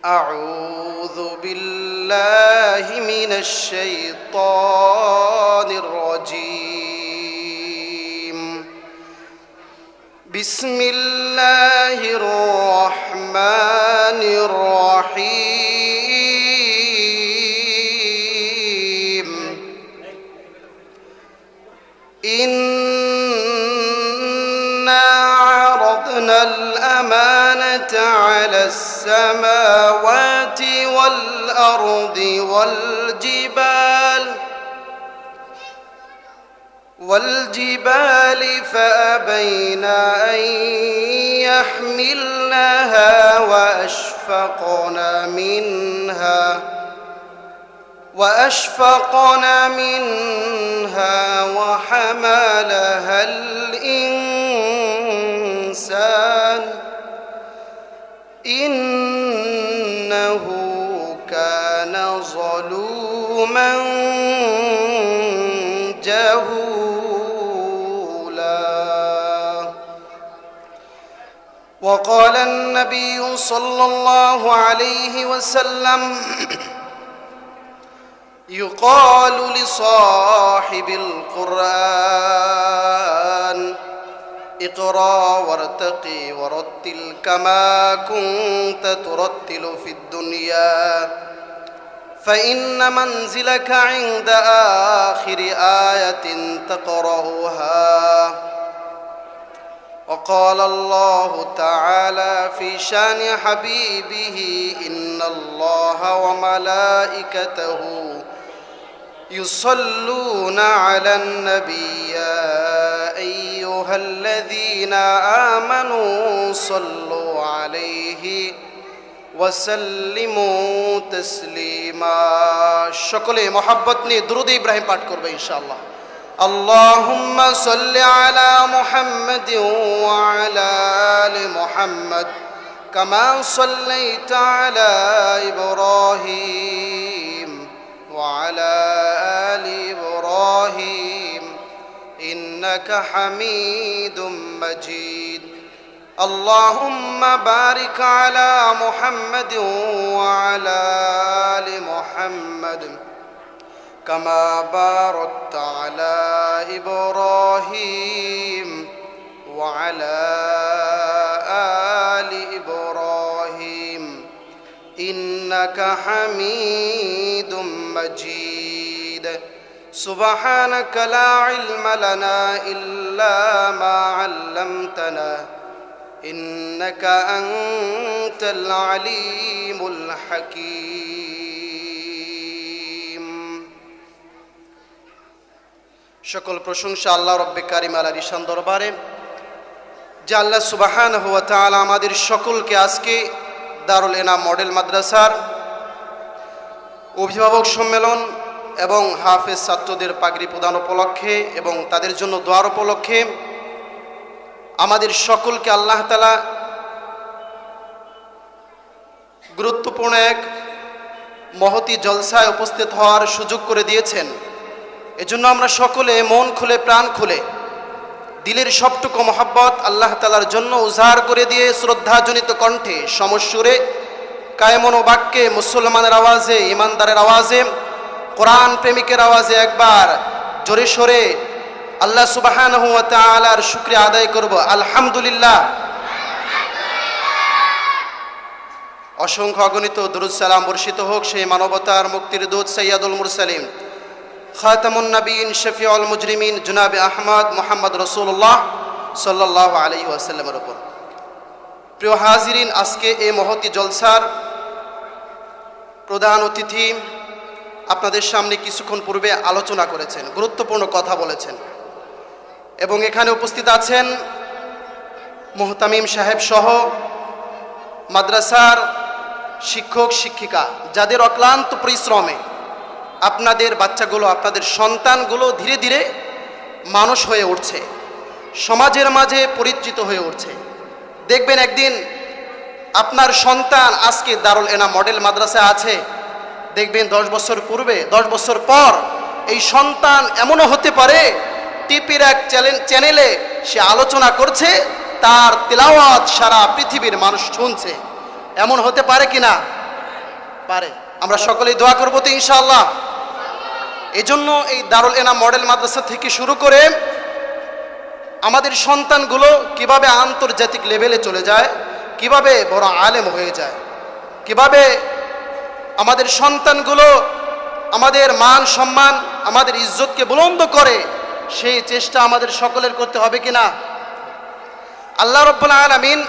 أعوذ بالله من الشيطان الرجيم. بسم الله الرحمن الرحيم. إنا عرضنا الأمانة على السماوات والأرض والجبال فأبين أن يحملنها وأشفقن منها وحملها الإنسان إنه كان ظلوما جهولا. وقال النبي صلى الله عليه وسلم: يقال لصاحب القرآن: اقرأ وارتقي ورتل كما كنت ترتل في الدنيا، فإن منزلك عند آخر آية تقرأها. وقال الله تعالى في شان حبيبه: إن الله وملائكته يصلون على النبي يا أيها الذين آمنوا صلوا عليه وسلموا تسليما. شكله محبت ني درود إبراهيم پاٹ کربے انشاءاللہ. اللهم صل على محمد وعلى آل محمد كما صليت على إبراهيم وعلى آل إبراهيم إنك حميد مجيد. اللهم بارك على محمد وعلى آل محمد كما باركت على إبراهيم وعلى آل إبراهيم إنك حميد مجيد. سبحانك لا علم لنا إلا ما علمتنا إنك أنت العليم الحكيم. সকল প্রশংসা আল্লাহ রব্বে কারিম আলার ঈশান দরবারে, যে আল্লাহ সুবহানাহু ওয়া তাআলা আমাদের সকলকে আজকে দারুল এনাম মডেল মাদ্রাসার অভিভাবক সম্মেলন এবং হাফেজ ছাত্রদের পাগড়ি প্রদান উপলক্ষে এবং তাদের জন্য দোয়ার উপলক্ষে আমাদের সকলকে আল্লাহ তাআলা গুরুত্বপূর্ণ এক মহতি জলসায় উপস্থিত হওয়ার সুযোগ করে দিয়েছেন। এজন্য আমরা সকলে মন খুলে প্রাণ খুলে দিলের সবটুকু মহব্বত আল্লাহ তাআলার জন্য উজাড় করে দিয়ে শ্রদ্ধাজনিত কণ্ঠে সমস্বরে কায়মন ও বাক্যে মুসলমানের আওয়াজে ইমানদারের আওয়াজে কোরআন প্রেমিকের আওয়াজে একবার জোরে সোরে আল্লাহ সুবহানাহু ওয়া তাআলার শুকরিয়া আদায় করব। আলহামদুলিল্লাহ। অসংখ্য অগণিত দুরূদ সালাম বর্ষিত হোক সেই মানবতার মুক্তির দূত সাইয়্যিদুল মুরসালিন খাতামুন নবীন শফিউল মুজরিমিন জনাবে আহমদ মুহাম্মদ রাসূলুল্লাহ সাল্লাল্লাহু আলাইহি ওয়াসাল্লামের উপর। প্রিয় হাজিরিন, আজকে এই মহতি জলসার প্রধান অতিথি আপনাদের সামনে কিছুক্ষণ পূর্বে আলোচনা করেছেন, গুরুত্বপূর্ণ কথা বলেছেন এবং এখানে উপস্থিত আছেন মুহতামিম সাহেব সহ মাদ্রাসার শিক্ষক শিক্ষিকা, যাদের অক্লান্ত পরিশ্রমে আপনাদের বাচ্চাগুলো, আপনাদের সন্তানগুলো ধীরে ধীরে মানুষ হয়ে উঠছে, সমাজের মাঝে পরিচিত হয়ে উঠছে। দেখবেন একদিন আপনার সন্তান আজকে দারুল এনাম মডেল মাদ্রাসা আছে, দেখবেন 10 বছর পূর্বে 10 বছর পর এই সন্তান এমনও হতে পারে টিভির এক চ্যানেলে সে আলোচনা করছে, তার তেলাওয়াত সারা পৃথিবীর মানুষ শুনছে। এমন হতে পারে কিনা? পারে। আমরা সকলেই দোয়া করবো তো ইনশাআল্লাহ। এই জন্য এই দারুল এনাম মডেল মাদ্রাসা থেকে শুরু করে আমাদের সন্তানগুলো কিভাবে আন্তর্জাতিক লেভেলে চলে যায়, কিভাবে বড় আলেম হয়ে যায়, কিভাবে আমাদের সন্তানগুলো আমাদের মান সম্মান আমাদের ইজ্জতকে বুলন্দ করে, সেই চেষ্টা আমাদের সকলের করতে হবে কিনা। আল্লাহ রাব্বুল আলামিন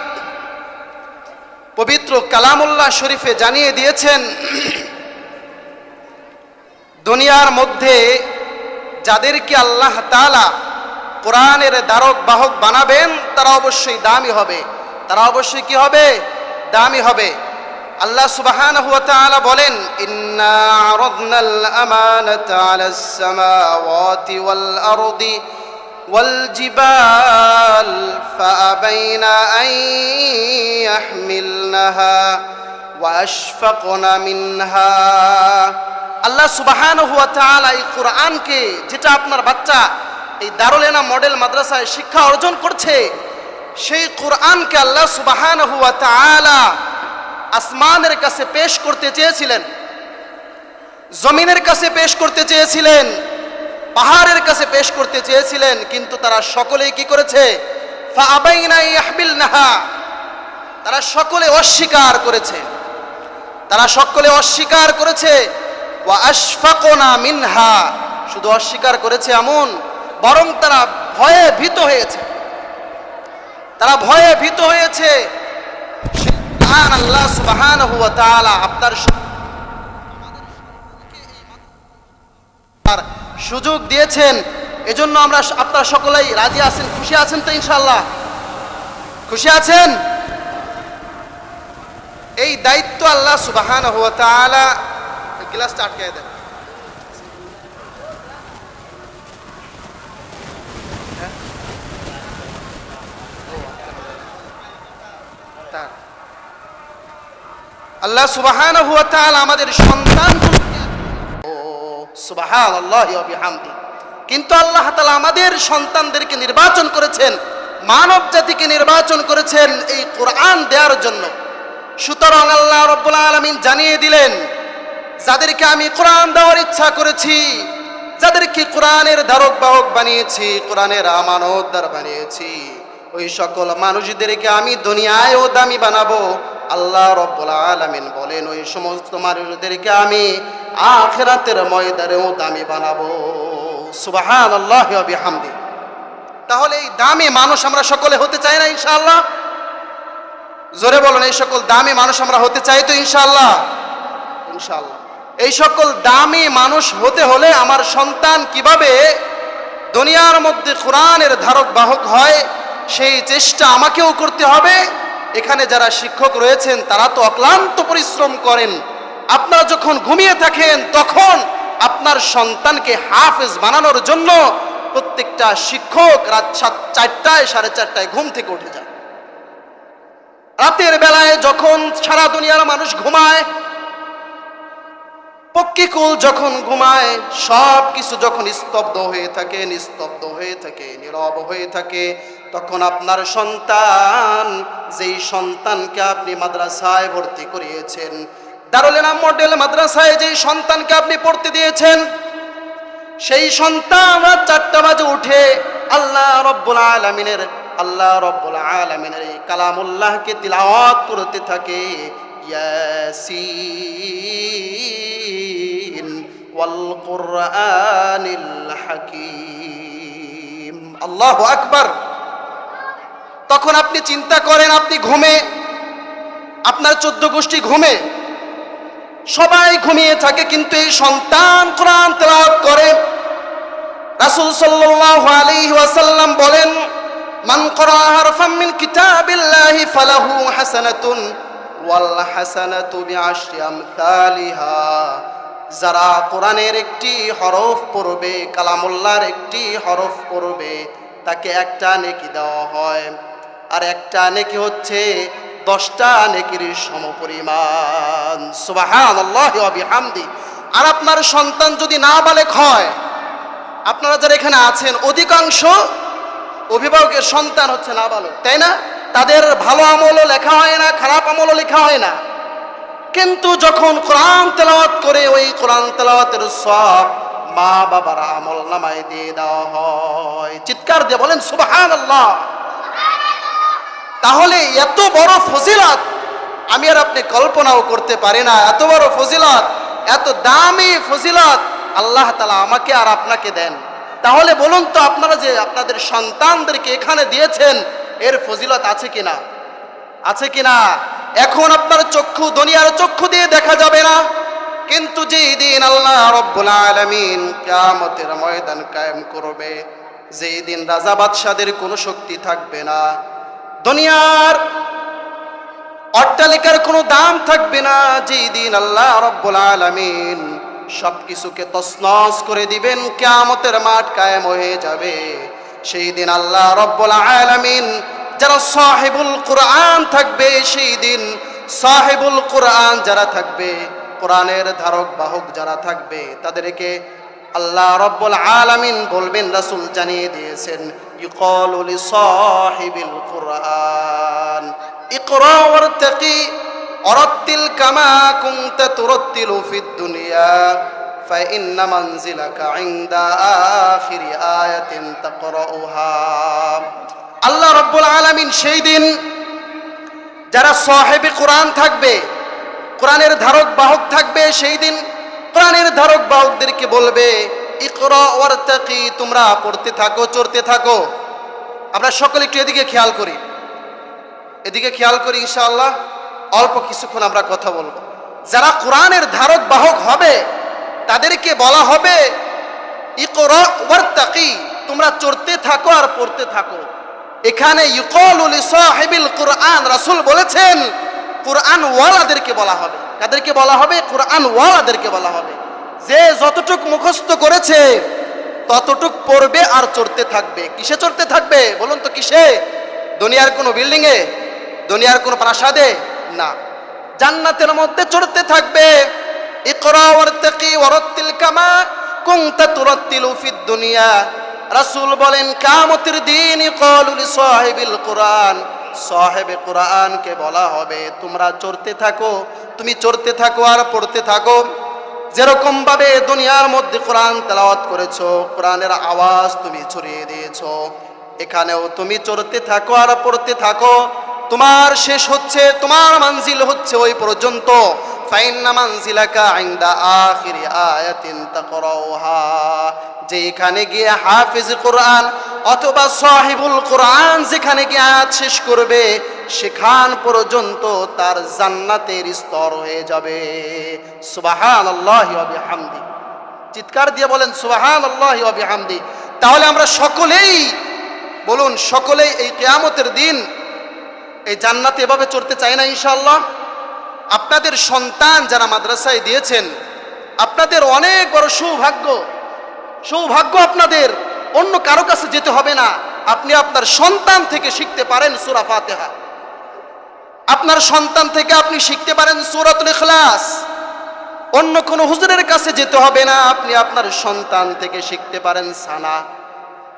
পবিত্র কালামুল্লাহ শরীফে জানিয়ে দিয়েছেন, দুনিয়ার মধ্যে যাদেরকে আল্লাহ তাআলা কোরআনের ধারক বাহক বানাবেন তারা অবশ্যই দামি হবে, তারা অবশ্যই কি হবে, দামি হবে। আল্লাহ সুবহানাহু ওয়া তাআলা বলেন, ইন্না আরাদনাল আমানাতা আলাস সামাওয়াতি ওয়াল আরদি ওয়াল জিবাল ফাআবাইনা আন ইয়াহমিলনাহা ওয়া আশফাকনা মিনহা। আল্লাহ সুবহানাহু ওয়া তাআলা এই কোরআনকে, যেটা আপনার বাচ্চা এই দারুল এনাম মডেল মাদ্রাসায় শিক্ষা অর্জন করছে, সেই কোরআনকে আল্লাহ সুবহানাহু ওয়া তাআলা আসমানের কাছে পেশ করতে চেয়েছিলেন, জমিনের কাছে পেশ করতে চেয়েছিলেন, পাহাড়ের কাছে পেশ করতে চেয়েছিলেন, কিন্তু তারা সকলেই কি করেছে, ফাআবাইনা ইয়াহমিলনাহা, তারা সকলে অস্বীকার করেছে, তারা সকলে অস্বীকার করেছে। ওয়া আশফাকনা মিনহা, শুধু অস্বীকার করেছে এমন, বরং তারা ভয়ে ভীত হয়েছে, তারা ভয়ে ভীত হয়েছে। আল্লাহ সুবহানাহু ওয়া তাআলা আপনার সুযোগ দিয়েছেন, এজন্য আমরা আপনারা সকলেই রাজি আছেন, খুশি আছেন তো ইনশাআল্লাহ? খুশি আছেন? এই দায়িত্ব আল্লাহ সুবহানাহু ওয়া তাআলা, গ্লাসটা আটকায় দেন, আল্লাহ সুবহানাহু ওয়া তাআলা আমাদের সন্তানগুলোকে, ও সুবহানাল্লাহি ওয়া বিহামদি, কিন্তু আল্লাহ তাআলা আমাদের সন্তানদেরকে নির্বাচন করেছেন, মানব জাতিকে নির্বাচন করেছেন এই কোরআন দেওয়ার জন্য। সুতরাং আল্লাহ রাব্বুল আলামিন জানিয়ে দিলেন, যাদেরকে আমি কোরআন দেওয়ার ইচ্ছা করেছি, যাদেরকে কোরআনের ধারক বাহক বানিয়েছি, কোরআনের আমানতদার বানিয়েছি, ওই সকল মানুষদেরকে আমি দুনিয়ায়ও দামি বানাবো। আল্লাহ রাব্বুল আলামিন বলেন, ওই সমস্ত মানুষদেরকে আমি আখিরাতের ময়দানেও দামি বানাবো। সুবহানাল্লাহি ওয়া বিহামদি। তাহলে এই দামি মানুষ আমরা সকলে হতে চাই না ইনশাআল্লাহ? জোরে বলুন, এই সকল দামি মানুষ আমরা হতে চাই তো ইনশাআল্লাহ? ইনশাআল্লাহ। এই সকল দামি মানুষ হতে হলে আমার সন্তান কিভাবে দুনিয়ার মধ্যে কোরআনের ধারক বাহক হয়, সেই চেষ্টা আমাকেও করতে হবে। এখানে যারা শিক্ষক রয়েছেন তারা তো অক্লান্ত পরিশ্রম করেন। আপনারা যখন ঘুমিয়ে থাকেন তখন আপনার সন্তানকে হাফেজ বানানোর জন্য প্রত্যেকটা শিক্ষক রাত 4টায় 4:30টায় ঘুম থেকে উঠে যায়। রাতের বেলায় যখন সারা দুনিয়ার মানুষ ঘুমায়, পক্ষীকুল যখন ঘুমায়, সব কিছু যখন স্তব্ধ হয়ে থাকে, নিস্তব্ধ হয়ে থাকে, নীরব হয়ে থাকে, তখন আপনার সন্তান, যেই সন্তানকে আপনি মাদ্রাসায় ভর্তি করিয়েছেন, দারুল এনাম মডেল মাদ্রাসায় যেই সন্তানকে আপনি পড়তে দিয়েছেন, সেই সন্তান রাত 4টা বাজে উঠে আল্লাহ রাব্বুল আলামিনের এই কালামুল্লাহকে তিলাওয়াত করতে থাকে। ইয়াসিন ওয়াল কুরআনিল হাকীম। আল্লাহু আকবার। তখন আপনি চিন্তা করেন, আপনি ঘুমে, আপনার 14 গোষ্ঠী ঘুমে, সবাই ঘুমিয়ে থাকে, কিন্তু এই সন্তান কোরআন তেলাওয়াত করে। রাসূল সাল্লাল্লাহু আলাইহি ওয়াসাল্লাম বলেন, মান ক্বারা হারফাম মিন কিতাবিল্লাহি ফালাহু হাসানাতুন ওয়াল হাসানাতু বিআশরি আমসালিহা। যারা কোরআনের একটি হরফ পড়বে, কালামুল্লাহর একটি হরফ পড়বে, তাকে একটা নেকি দেওয়া হয়, আর একটা নেকি হচ্ছে 10টা নেকির সমপরিমাণ। সুবহানাল্লাহি ওয়া বিহামদি। আর আপনার সন্তান যদি নাবালেগ হয়, আপনারা যারা এখানে আছেন অধিকাংশ অভিভাবকের সন্তান হচ্ছে নাবালক, তাই না? তাদের ভালো আমলও লেখা হয় না, খারাপ আমলও লেখা হয় না। কিন্তু যখন কোরআন তেলাওয়াত করে ওই কোরআন তেলাওয়াতের সওয়াব মা বাবার আমল নামায় দিয়ে দেওয়া হয়। চিৎকার দিয়ে বলেন সুবহানাল্লাহ। তাহলে এত বড় ফজিলত আমি আর আপনি কল্পনাও করতে পারি না। এত বড় ফজিলত, এত দামি ফজিলত আল্লাহ তাআলা আমাকে আর আপনাকে দেন। তাহলে বলুন তো, আপনারা যে আপনাদের সন্তানদেরকে এখানে দিয়েছেন, এর ফজিলত আছে কিনা? আছে কিনা? এখন আপনার চক্ষু দুনিয়ার চক্ষু দিয়ে দেখা যাবে না, কিন্তু যেই দিন আল্লাহ রাব্বুল আলামিন কিয়ামতের ময়দান কায়েম করবে, যেই দিন রাজা বাদশাদের কোনো শক্তি থাকবে না, দুনিয়ার অট্টালিকার কোনো দাম থাকবে না, যেই দিন আল্লাহ রাব্বুল আলামিন সবকিছুকে তছনছ করে দিবেন, কিয়ামতের মাঠ কায়েম হয়ে যাবে, সেই দিন আল্লাহ রাব্বুল আলামিন যারা সাহিবুল কোরআন থাকবে, সেই দিন সাহিবুল কোরআন যারা থাকবে, কোরআনের ধারক বাহক যারা থাকবে, তাদেরকে আল্লাহ রাব্বুল আলামিন বলবেন, রাসূল জানিয়ে দিয়েছেন, ইউকালু লিসাহিবিল কোরআন ইকরা ওয়ারতাকি ওয়ারাত্তিল কামা কুনতা তুরাত্তিলু ফিদ দুনিয়া ফাইন্না মানজিলাকা ইনদা আখিরি আয়াতিন তাকরাউহা। আল্লাহ রাব্বুল আলামিন সেই দিন যারা সাহিবে কোরআন থাকবে, কোরআনের ধারক বাহক থাকবে, সেই দিন কোরআনের ধারক বাহকদেরকে বলবে, ইকরা ওয়ারতাকি, তোমরা পড়তে থাকো, চড়তে থাকো। আমরা সকলে একটু এদিকে খেয়াল করি, এদিকে খেয়াল করি, ইনশাআল্লাহ অল্প কিছুক্ষণ আমরা কথা বলবো। যারা কোরআনের ধারক বাহক হবে তাদেরকে বলা হবে, ইকরা ওয়ারতাকি, তোমরা চড়তে থাকো আর পড়তে থাকো। এখানে ইউকালু লিসাহিবিল কোরআন, রাসূল বলেছেন কোরআন ওয়ালাদেরকে বলা হবে। কাদেরকে বলা হবে? কোরআন ওয়ালাদেরকে বলা হবে। যে যতটুক মুখস্থ করেছে ততটুক পড়বে আর চড়তে থাকবে। কিসে চড়তে থাকবে বলুন তো? কিসে? দুনিয়ার কোনো বিল্ডিং এ, দুনিয়ার কোনো প্রাসাদে না, জান্নাতের মধ্যে চড়তে থাকবে। ইকরা ওয়ারতাকি ওয়ারাত্তিল কামা কুনতা তুরাত্তিলু ফিদ দুনিয়া। রাসূল বলেন কিয়ামতের দিন ইকালু লিসাহিবিল কোরআন, সাহেবে কোরআনকে বলা হবে, তোমরা চড়তে থাকো, তুমি চড়তে থাকো আর পড়তে থাকো। যেরকম ভাবে দুনিয়ার মধ্যে কোরআন তেলাওয়াত করেছো, কোরআনের আওয়াজ তুমি ছড়িয়ে দিয়েছো, এখানেও তুমি চড়তে থাকো আর পড়তে থাকো। তোমার শেষ হচ্ছে, তোমার মানজিল হচ্ছে ওই পর্যন্ত। ফাইন্না মানজিলাকা ইনদা আখিরি আয়াতিন তাকরাউহা, যেখানে গিয়ে হাফেজ কোরআন অথবা সাহিবুল কোরআন যেখানে গিয়ে আয়াত শেষ করবে, সেখান পর্যন্ত তার জান্নাতের স্তর হয়ে যাবে। সুবহানাল্লাহি ওয়া বিহামদি। চিৎকার দিয়ে বলেন সুবহানাল্লাহি ওয়া বিহামদি। তাহলে আমরা সকলেই বলুন, সকলেই এই কিয়ামতের দিন এই জান্নাতে এভাবে চড়তে চাই না ইনশাআল্লাহ? আপনাদের সন্তান যারা মাদ্রাসায় দিয়েছেন, আপনাদের অনেক বড় সৌভাগ্য। সৌভাগ্য আপনাদের, অন্য কারো কাছে যেতে হবে না। আপনি আপনার সন্তান থেকে শিখতে পারেন সূরা ফাতিহা, আপনার সন্তান থেকে আপনি শিখতে পারেন সূরাতুল ইখলাস। অন্য কোনো হুজুরের কাছে যেতে হবে না, আপনি আপনার সন্তান থেকে শিখতে পারেন সানা,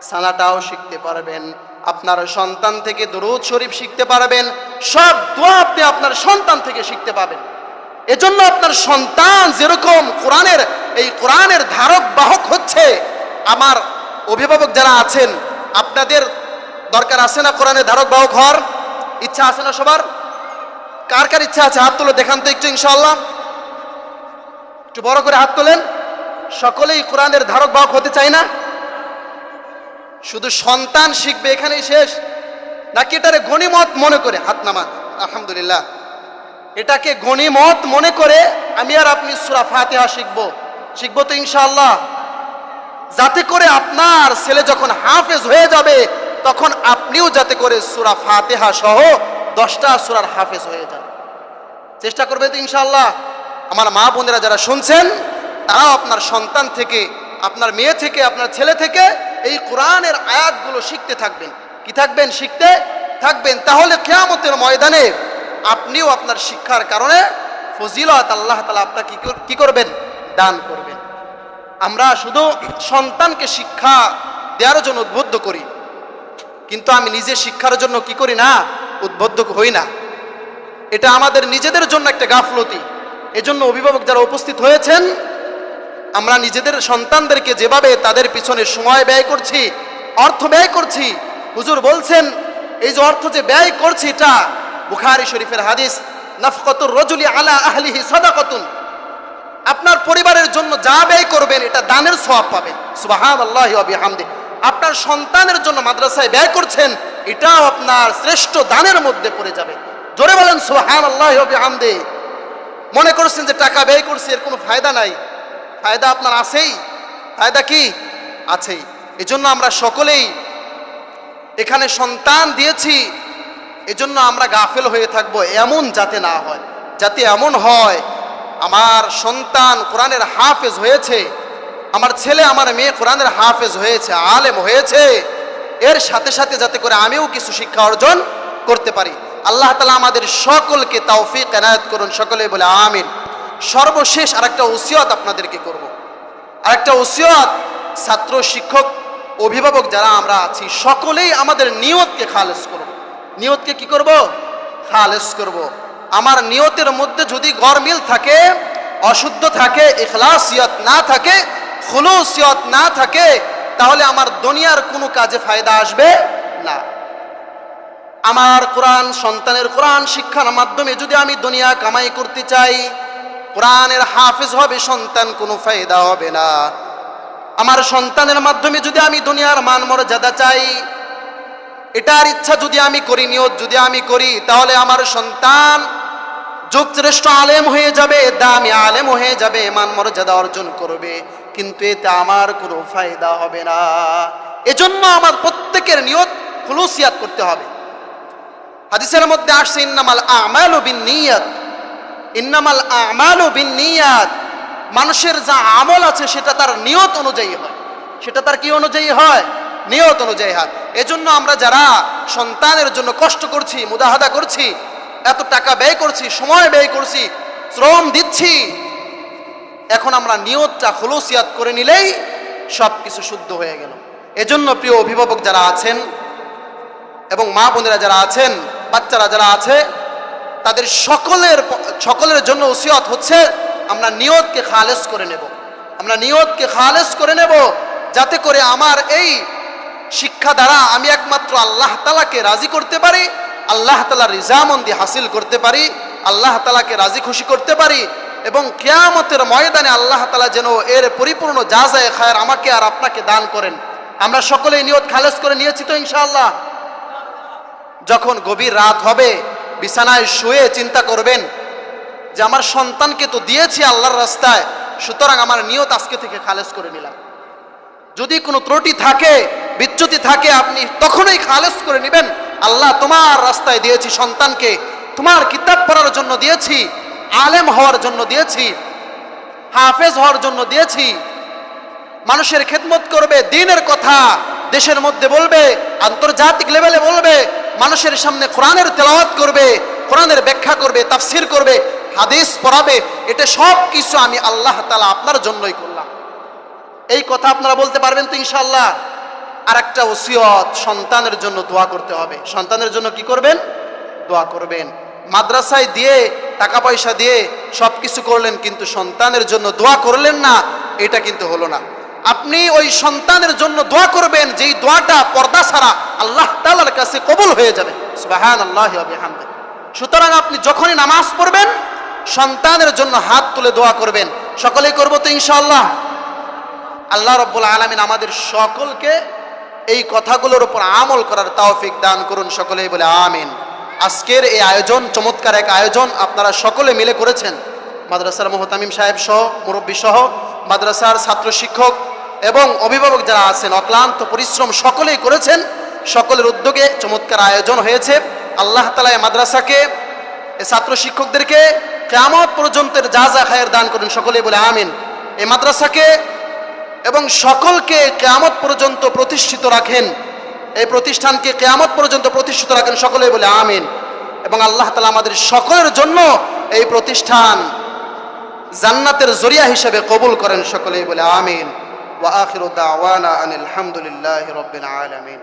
সানাটাও শিখতে পারবেন। আপনার সন্তান থেকে দুরূদ শরীফ শিখতে পারবেন। সব দোয়া আপনি আপনার সন্তান থেকে শিখতে পাবেন। এজন্য আপনার সন্তান যেরকম কোরআনের এই কোরআনের ধারক বাহক হচ্ছে, আমার অভিভাবক যারা আছেন, আপনাদের দরকার আছে না কোরআনের ধারক বাহক হওয়ার? ইচ্ছা আছে না সবার? কার কার ইচ্ছা আছে হাত তুলে দেখান তো একটু ইনশাআল্লাহ। একটু বড় করে হাত তোলেন। সকলেই কোরআনের ধারক বাহক হতে চায় না? শুধু সন্তান শিখবে এখানেই শেষ নাকি এটারে গনিমত মনে করে? হাত নামান। আলহামদুলিল্লাহ, এটাকে গনিমত মনে করে আমি আর আপনি সূরা ফাতিহা শিখবো তো ইনশাআল্লাহ, যাতে করে আপনার ছেলে যখন হাফেজ হয়ে যাবে তখন আপনিও যাতে করে সূরা ফাতিহা সহ 10টা সূরার হাফেজ হয়ে যান। চেষ্টা করবে তো ইনশাআল্লাহ? আমার মা বোনেরা যারা শুনছেন, তারাও আপনার সন্তান থেকে, আপনার মেয়ে থেকে, আপনার ছেলে থেকে এই কোরআনের আয়াতগুলো শিখতে থাকবেন। কি থাকবেন? শিখতে থাকবেন। তাহলে কিয়ামতের ময়দানে আপনিও আপনার শিক্ষার কারণে ফজিলত আল্লাহ তাআলা আপনাকে কি করবেন? দান করবেন। আমরা শুধু সন্তানকে শিক্ষা দেওয়ার জন্য উদ্বুদ্ধ করি, কিন্তু আমি নিজে শিক্ষার জন্য কি করি না? উদ্বুদ্ধ হই না। এটা আমাদের নিজেদের জন্য একটা গাফলতি। এজন্য অভিভাবক যারা উপস্থিত হয়েছেন, আমরা নিজেদের সন্তানদেরকে যেভাবে তাদের পিছনে সময় ব্যয় করছি, অর্থ ব্যয় করছি, হুজুর বলছেন এই যে অর্থ যে ব্যয় করছি, এটা বুখারী শরীফের হাদিস, নাফকাতুর রাজুলি আলা আহলিহি সাদাকাতুন। আপনার পরিবারের জন্য যা ব্যয় করবেন এটা দানের সওয়াব পাবেন। সুবহানাল্লাহি ওয়া বিহামদিহি। আপনার সন্তানের জন্য মাদ্রাসায় ব্যয় করছেন, এটাও আপনার শ্রেষ্ঠ দানের মধ্যে পড়ে যাবে। জোরে বলেন সুবহানাল্লাহি ওয়া বিহামদিহি। মনে করছেন যে টাকা ব্যয় করছি, এর কোনো ফায়দা নাই, ফায়দা আপনার আছেই। ফায়দা কি? আছেই। এজন্য আমরা সকলেই এখানে সন্তান দিয়েছি, এজন্য আমরা গাফেল হয়ে থাকবো এমন যাতে না হয়। যাতে এমন হয় আমার সন্তান কোরআনের হাফেজ হয়েছে, আমার ছেলে আমার মেয়ে কোরআনের হাফেজ হয়েছে, আলেম হয়েছে, এর সাথে সাথে যাতে করে আমিও কিছু শিক্ষা অর্জন করতে পারি। আল্লাহ তাআলা আমাদের সকলকে তৌফিক এনায়েত করুন, সকলে বলে আমিন। সর্বশেষ আরেকটা ওসিয়ত আপনাদেরকে করব। আরেকটা ওসিয়ত, ছাত্র শিক্ষক অভিভাবক যারা আমরা আছি সকলেই আমাদের নিয়তকে খালেস করব। নিয়তকে কি করব? খালেস করব। আমার নিয়তের মধ্যে যদি গরমিল থাকে, অশুদ্ধ থাকে, ইখলাসিয়ত না থাকে, খুলুসিয়ত না থাকে, তাহলে আমার দুনিয়ার কোনো কাজে ফায়দা আসবে না। আমার কোরআন, সন্তানের কোরআন শিক্ষার মাধ্যমে যদি আমি দুনিয়া কামাই করতে চাই, কোরআনের হাফেজ হবে সন্তান, কোনো ফায়দা হবে না। আমার সন্তানের মাধ্যমে যদি আমি দুনিয়ার মান মর্যাদা চাই, এটার ইচ্ছা যদি আমি করি, নিয়ত যদি আমি করি, তাহলে আমার সন্তান যুগশ্রেষ্ঠ আলেম হয়ে যাবে, দামি আলেম হয়ে যাবে, মান মর্যাদা অর্জন করবে, কিন্তু এতে আমার কোনো ফায়দা হবে না। এজন্য আমার প্রত্যেকের নিয়ত খুলুসিয়াত করতে হবে। হাদিসের মধ্যে আসছে ইন্নামাল আমালু বিন্নিয়াত, ইন্নামাল আমালু বিন্নিয়াত। মানুষের যা আমল আছে সেটা তার নিয়ত অনুযায়ী হয়। সেটা তার কি অনুযায়ী হয়? নিয়ত অনুযায়ী হয়। এজন্য আমরা যারা সন্তানের জন্য কষ্ট করছি, মুজাহাদা করছি, এত টাকা ব্যয় করছি, সময় ব্যয় করছি, শ্রম দিচ্ছি, এখন আমরা নিয়তটা খুলুসিয়াত করে নিলেই সব কিছু শুদ্ধ হয়ে গেল। এজন্য প্রিয় অভিভাবক যারা আছেন এবং মা বোনেরা যারা আছেন, বাচ্চারা যারা আছে, তাদের সকলের জন্য ওসিয়ত হচ্ছে আমরা নিয়তকে খালেস করে নেব। আমরা নিয়তকে খালেস করে নেব, যাতে করে আমার এই শিক্ষা দ্বারা আমি একমাত্র আল্লাহ তাআলাকে রাজি করতে পারি, আল্লাহ তাআলার রিজামন্দি হাসিল করতে পারি, আল্লাহ তাআলাকে রাজি খুশি করতে পারি, এবং কিয়ামতের ময়দানে আল্লাহ তাআলা যেন এর পরিপূর্ণ জাযায়ে খায়ের আমাকে আর আপনাকে দান করেন। আমরা সকলেই নিয়ত খালেস করে নিয়েছি তো ইনশাআল্লাহ? যখন গভীর রাত হবে, বিছানায় শুয়ে চিন্তা করবেন যে আমার সন্তানকে তো দিয়েছি আল্লাহর রাস্তায়, সুতরাং আমার নিয়ত আজকে থেকে খালেস করে নিলাম। যদি কোনো ত্রুটি থাকে, বিচ্যুতি থাকে, আপনি তখনই খালেস করে নেবেন, আল্লাহ তোমার রাস্তায় দিয়েছি সন্তানকে, তোমার কিতাব পড়ার জন্য দিয়েছি, আলেম হওয়ার জন্য দিয়েছি, হাফেজ হওয়ার জন্য দিয়েছি, মানুষের খেদমত করবে, দ্বীনের কথা দেশের মধ্যে বলবে, আন্তর্জাতিক লেভেলে বলবে, মানুষের সামনে কোরআনের তেলাওয়াত করবে, কোরআনের ব্যাখ্যা করবে, তাফসীর করবে, হাদিস পড়াবে। এটা সব কিছু আমি আল্লাহ তাআলা আপনার জন্যই করলাম। এই কথা আপনারা বলতে পারবেন তো ইনশাআল্লাহ? আর একটা ওসিয়ত, সন্তানের জন্য দোয়া করতে হবে। সন্তানের জন্য কি করবেন? দোয়া করবেন। মাদ্রাসায় দিয়ে, টাকা পয়সা দিয়ে সব কিছু করলেন, কিন্তু সন্তানের জন্য দোয়া করলেন না, এটা কিন্তু হলো না। আপনি ওই সন্তানের জন্য দোয়া করবেন যেই দোয়াটা পর্দা ছাড়া আল্লাহ তাআলার কাছে কবুল হয়ে যাবে। সুবহানাল্লাহি ওয়া বিহামদিহি। সুতরাং আপনি যখনই নামাজ পড়বেন, সন্তানের জন্য হাত তুলে দোয়া করবেন। সকলেই করব তো ইনশাআল্লাহ? আল্লাহ রাব্বুল আলামিন আমাদের সকলকে এই কথাগুলোর উপর আমল করার তৌফিক দান করুন, সকলেই বলে আমিন। আজকের এই আয়োজন চমৎকার এক আয়োজন আপনারা সকলে মিলে করেছেন। মাদ্রাসার মুহতামিম সাহেব সহ, মুরব্বী সহ, মাদ্রাসার ছাত্র শিক্ষক এবং অভিভাবক যারা আছেন, অক্লান্ত পরিশ্রম সকলেই করেছেন। সকলের উদ্যোগে চমৎকার আয়োজন হয়েছে। আল্লাহ তাআলা এই মাদ্রাসাকে, এই ছাত্র শিক্ষকদেরকে কিয়ামত পর্যন্তের জাযা খায়ের দান করুন, সকলেই বলে আমিন। এই মাদ্রাসাকে এবং সকলকে কিয়ামত পর্যন্ত প্রতিষ্ঠিত রাখেন, এই প্রতিষ্ঠানকে কিয়ামত পর্যন্ত প্রতিষ্ঠিত রাখেন, সকলেই বলে আমিন। এবং আল্লাহ তাআলা আমাদের সকলের জন্য এই প্রতিষ্ঠান জান্নাতের জরিয়া হিসেবে কবুল করেন, সকলেই বলে আমিন। ওয়া আখিরু দাওয়ানা আনিল হামদুলিল্লাহি রাব্বিল আলামিন।